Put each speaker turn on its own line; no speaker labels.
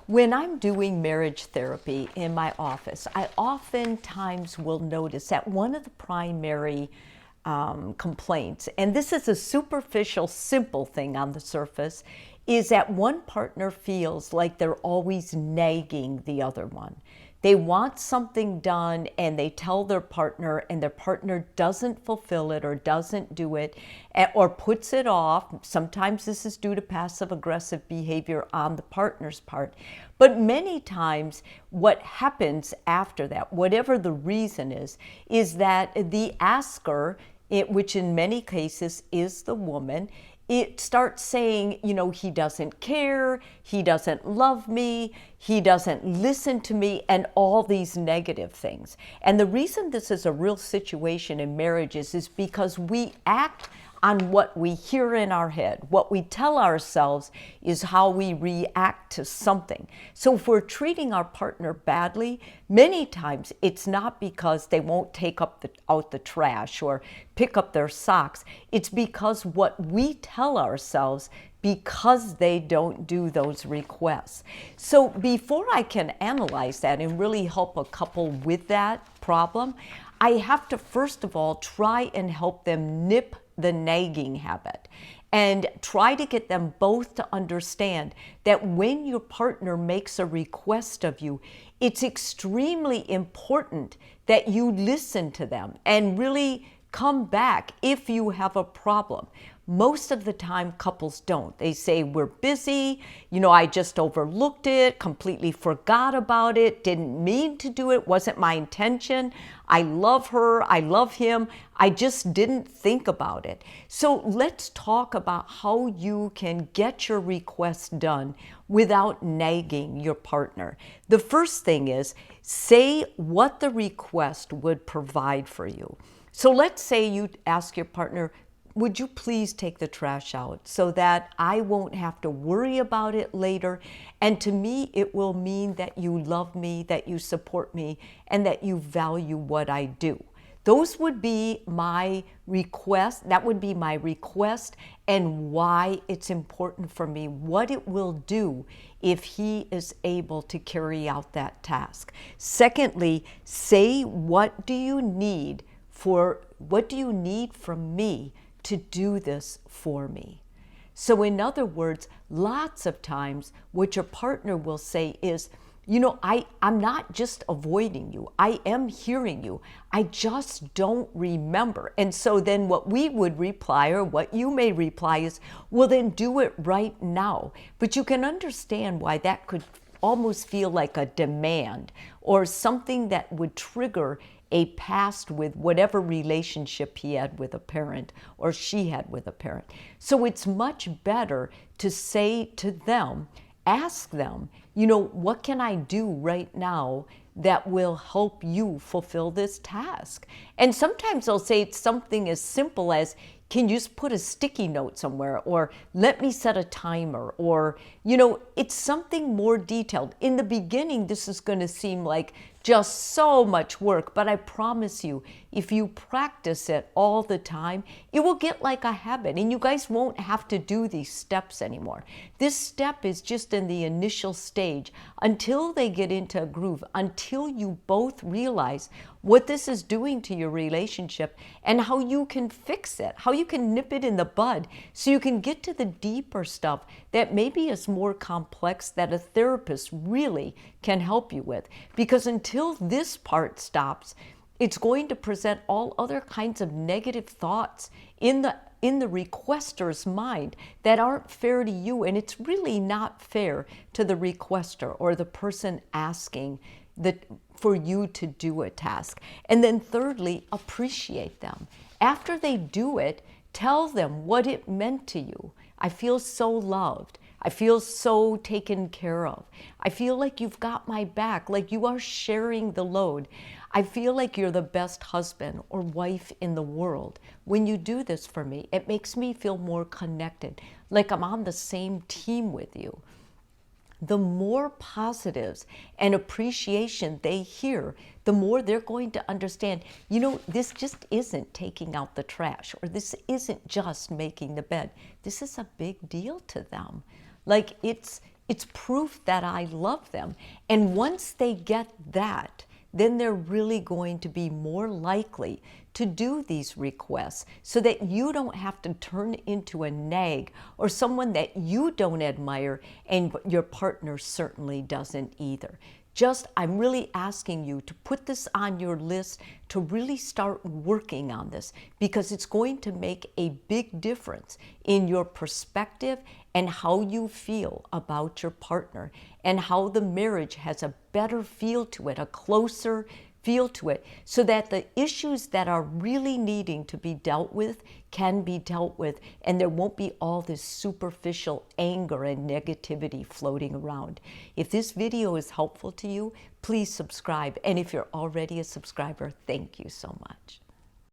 When I'm doing marriage therapy in my office, I oftentimes will notice that one of the primary complaints, and this is a superficial, simple thing on the surface, is that one partner feels like they're always nagging the other one. They want something done and they tell their partner, and their partner doesn't fulfill it or doesn't do it or puts it off. Sometimes this is due to passive aggressive behavior on the partner's part. But many times what happens after that, whatever the reason is that the asker, which in many cases is the woman, it starts saying, he doesn't care, he doesn't love me, he doesn't listen to me, and all these negative things. And the reason this is a real situation in marriages is because we act on what we hear in our head. What we tell ourselves is how we react to something. So if we're treating our partner badly, many times it's not because they won't take out the trash or pick up their socks. It's because what we tell ourselves because they don't do those requests. So before I can analyze that and really help a couple with that problem, I have to first of all try and help them nip the nagging habit and try to get them both to understand that when your partner makes a request of you, it's extremely important that you listen to them and really come back if you have a problem. Most of the time, couples don't. They say, we're busy, I just overlooked it, completely forgot about it, didn't mean to do it, wasn't my intention. I love her, I love him, I just didn't think about it. So let's talk about how you can get your request done without nagging your partner. The first thing is, say what the request would provide for you. So let's say you ask your partner, would you please take the trash out so that I won't have to worry about it later? And to me, it will mean that you love me, that you support me, and that you value what I do. Those would be my request. That would be my request and why it's important for me, what it will do if he is able to carry out that task. Secondly, say what do you need from me to do this for me? So in other words, lots of times what your partner will say is, I'm not just avoiding you. I am hearing you. I just don't remember. And so then what we would reply, or what you may reply, is, well, then do it right now. But you can understand why that could almost feel like a demand or something that would trigger a past with whatever relationship he had with a parent or she had with a parent. So it's much better to say to them, ask them, what can I do right now that will help you fulfill this task? And sometimes they'll say it's something as simple as, can you just put a sticky note somewhere, or let me set a timer, or, it's something more detailed. In the beginning, this is going to seem like just so much work, but I promise you, if you practice it all the time, it will get like a habit, and you guys won't have to do these steps anymore. This step is just in the initial stage until they get into a groove, until you both realize what this is doing to your relationship and how you can fix it, how you can nip it in the bud so you can get to the deeper stuff that maybe is more complex that a therapist really can help you with. Because until this part stops, it's going to present all other kinds of negative thoughts in the requester's mind that aren't fair to you, and it's really not fair to the requester or the person asking for you to do a task. And then thirdly, appreciate them. After they do it, tell them what it meant to you. I feel so loved. I feel so taken care of. I feel like you've got my back, like you are sharing the load. I feel like you're the best husband or wife in the world. When you do this for me, it makes me feel more connected, like I'm on the same team with you. The more positives and appreciation they hear, the more they're going to understand, this just isn't taking out the trash, or this isn't just making the bed. This is a big deal to them. Like it's It's proof that I love them. And once they get that, then they're really going to be more likely to do these requests so that you don't have to turn into a nag or someone that you don't admire and your partner certainly doesn't either. I'm really asking you to put this on your list to really start working on this, because it's going to make a big difference in your perspective and how you feel about your partner, and how the marriage has a better feel to it, a closer feel to it, so that the issues that are really needing to be dealt with can be dealt with, and there won't be all this superficial anger and negativity floating around. If this video is helpful to you, please subscribe. And if you're already a subscriber, thank you so much.